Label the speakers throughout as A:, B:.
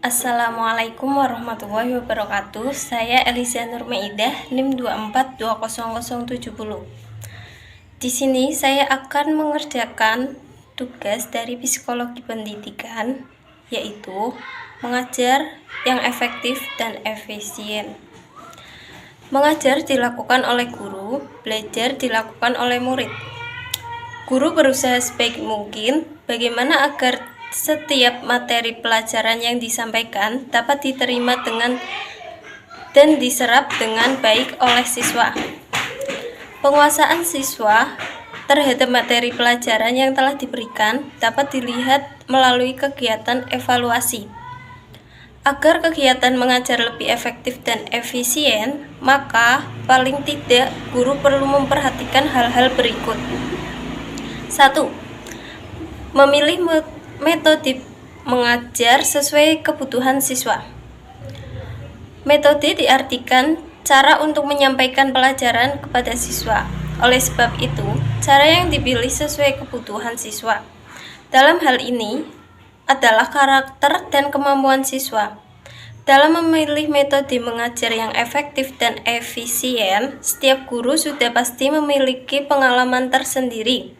A: Assalamualaikum warahmatullahi wabarakatuh. Saya Elisa Nurmaidah, NIM 2420070. Di sini saya akan mengerjakan tugas dari psikologi pendidikan, yaitu mengajar yang efektif dan efisien. Mengajar dilakukan oleh guru, belajar dilakukan oleh murid. Guru berusaha sebaik mungkin bagaimana agar setiap materi pelajaran yang disampaikan dapat diterima dan diserap dengan baik oleh siswa. Penguasaan siswa terhadap materi pelajaran yang telah diberikan dapat dilihat melalui kegiatan evaluasi. Agar kegiatan mengajar lebih efektif dan efisien, maka paling tidak guru perlu memperhatikan hal-hal berikut. 1. Memilih metode mengajar sesuai kebutuhan siswa. Metode diartikan cara untuk menyampaikan pelajaran kepada siswa. Oleh sebab itu, cara yang dipilih sesuai kebutuhan siswa. Dalam hal ini adalah karakter dan kemampuan siswa. Dalam memilih metode mengajar yang efektif dan efisien, setiap guru sudah pasti memiliki pengalaman tersendiri.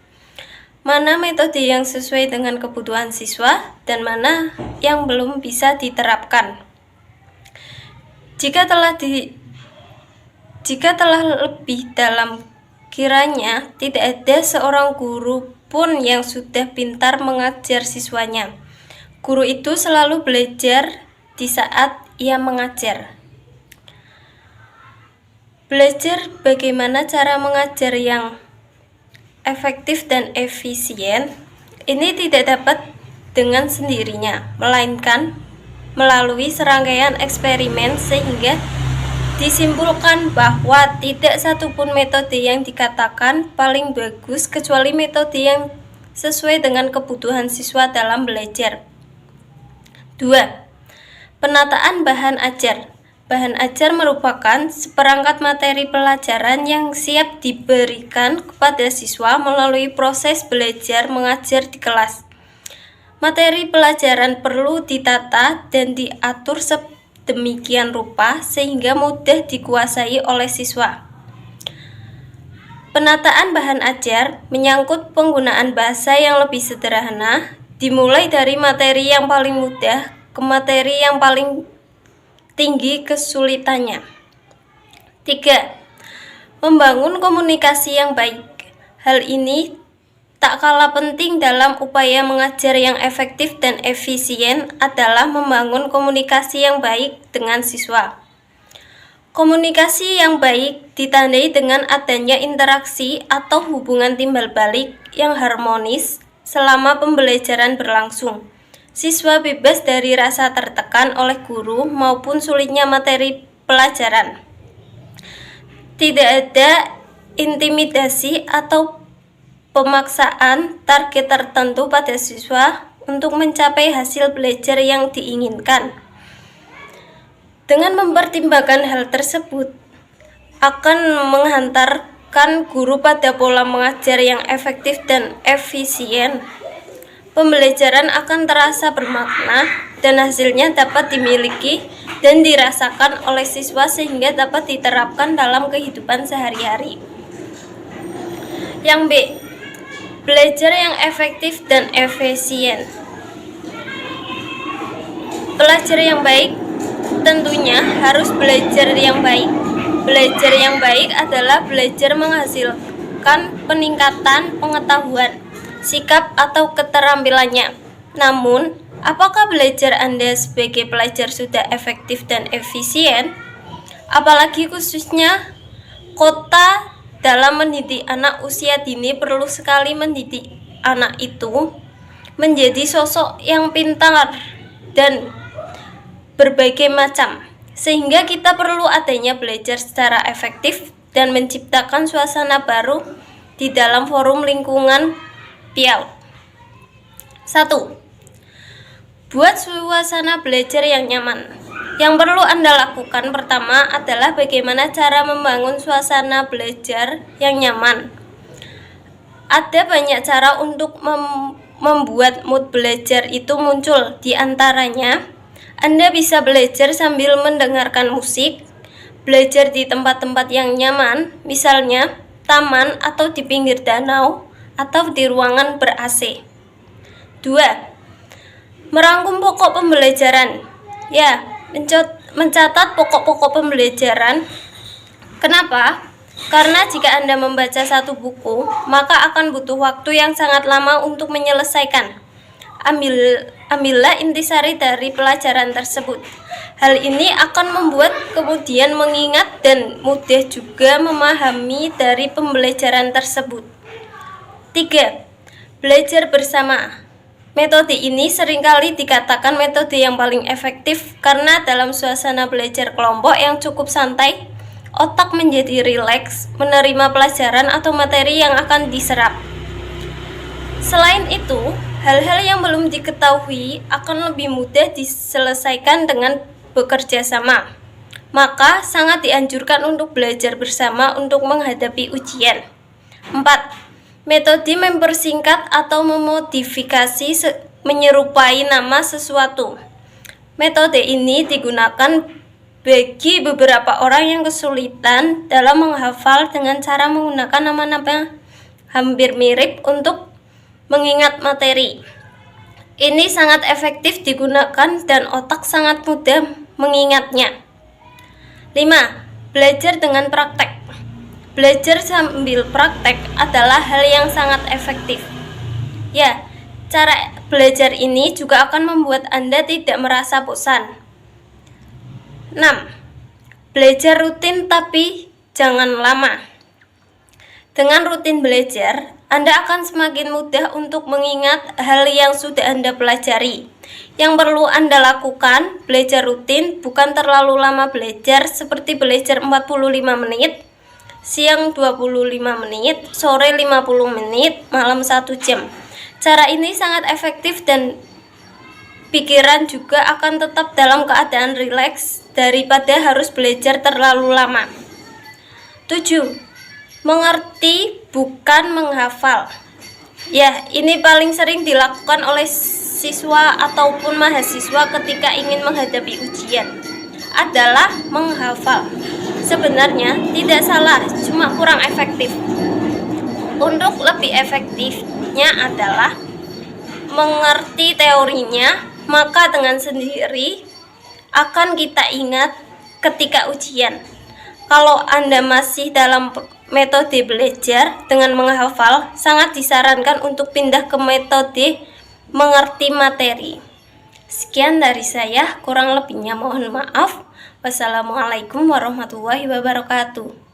A: Mana metode yang sesuai dengan kebutuhan siswa dan mana yang belum bisa diterapkan. Jika telah lebih dalam kiranya tidak ada seorang guru pun yang sudah pintar mengajar siswanya. Guru itu selalu belajar di saat ia mengajar. Belajar bagaimana cara mengajar yang efektif dan efisien ini tidak dapat dengan sendirinya, melainkan melalui serangkaian eksperimen sehingga disimpulkan bahwa tidak satupun metode yang dikatakan paling bagus kecuali metode yang sesuai dengan kebutuhan siswa dalam belajar. 2. Penataan bahan ajar. Bahan ajar merupakan seperangkat materi pelajaran yang siap diberikan kepada siswa melalui proses belajar mengajar di kelas. Materi pelajaran perlu ditata dan diatur sedemikian rupa sehingga mudah dikuasai oleh siswa. Penataan bahan ajar menyangkut penggunaan bahasa yang lebih sederhana, dimulai dari materi yang paling mudah ke materi yang paling tinggi kesulitannya. 3. Membangun komunikasi yang baik. Hal ini tak kalah penting dalam upaya mengajar yang efektif dan efisien adalah membangun komunikasi yang baik dengan siswa. Komunikasi yang baik ditandai dengan adanya interaksi atau hubungan timbal balik yang harmonis selama pembelajaran berlangsung. Siswa bebas dari rasa tertekan oleh guru maupun sulitnya materi pelajaran. Tidak ada intimidasi atau pemaksaan target tertentu pada siswa untuk mencapai hasil belajar yang diinginkan. Dengan mempertimbangkan hal tersebut, akan menghantarkan guru pada pola mengajar yang efektif dan efisien. Pembelajaran akan terasa bermakna dan hasilnya dapat dimiliki dan dirasakan oleh siswa sehingga dapat diterapkan dalam kehidupan sehari-hari. Yang B. Belajar yang efektif dan efisien. Pelajar yang baik tentunya harus belajar yang baik. Belajar yang baik adalah belajar menghasilkan peningkatan pengetahuan, sikap atau keterampilannya. Namun, apakah belajar Anda sebagai pelajar sudah efektif dan efisien? Apalagi khususnya kota dalam mendidik anak usia dini perlu sekali mendidik anak itu menjadi sosok yang pintar dan berbagai macam, sehingga kita perlu adanya belajar secara efektif dan menciptakan suasana baru di dalam forum lingkungan PIAUD. 1. Buat suasana belajar yang nyaman. Yang perlu Anda lakukan pertama adalah bagaimana cara membangun suasana belajar yang nyaman. Ada banyak cara untuk membuat mood belajar itu muncul, di antaranya Anda bisa belajar sambil mendengarkan musik, belajar di tempat-tempat yang nyaman, misalnya taman atau di pinggir danau, atau di ruangan ber-AC. 2. Merangkum pokok pembelajaran. Ya, mencatat pokok-pokok pembelajaran. Kenapa? Karena jika Anda membaca satu buku, maka akan butuh waktu yang sangat lama untuk menyelesaikan. Ambillah intisari dari pelajaran tersebut. Hal ini akan membuat kemudian mengingat dan mudah juga memahami dari pembelajaran tersebut. 3. Belajar bersama. Metode ini seringkali dikatakan metode yang paling efektif karena dalam suasana belajar kelompok yang cukup santai, otak menjadi rileks menerima pelajaran atau materi yang akan diserap. Selain itu, hal-hal yang belum diketahui akan lebih mudah diselesaikan dengan bekerja sama. Maka sangat dianjurkan untuk belajar bersama untuk menghadapi ujian. 4. Metode mempersingkat atau memodifikasi menyerupai nama sesuatu. Metode ini digunakan bagi beberapa orang yang kesulitan dalam menghafal dengan cara menggunakan nama-nama hampir mirip untuk mengingat materi. Ini sangat efektif digunakan dan otak sangat mudah mengingatnya. 5. Belajar dengan praktek. Belajar sambil praktek adalah hal yang sangat efektif. Ya, cara belajar ini juga akan membuat Anda tidak merasa bosan. 6. Belajar rutin tapi jangan lama. Dengan rutin belajar, Anda akan semakin mudah untuk mengingat hal yang sudah Anda pelajari. Yang perlu Anda lakukan, belajar rutin, bukan terlalu lama belajar seperti belajar 45 menit, siang 25 menit, sore 50 menit, malam 1 jam. Cara ini sangat efektif dan pikiran juga akan tetap dalam keadaan rileks daripada harus belajar terlalu lama. 7. Mengerti bukan menghafal. Ya, ini paling sering dilakukan oleh siswa ataupun mahasiswa ketika ingin menghadapi ujian adalah menghafal. Sebenarnya tidak salah, cuma kurang efektif. Untuk lebih efektifnya adalah mengerti teorinya, maka dengan sendiri akan kita ingat ketika ujian. Kalau Anda masih dalam metode belajar dengan menghafal, sangat disarankan untuk pindah ke metode mengerti materi. Sekian dari saya, kurang lebihnya mohon maaf. Wassalamualaikum warahmatullahi wabarakatuh.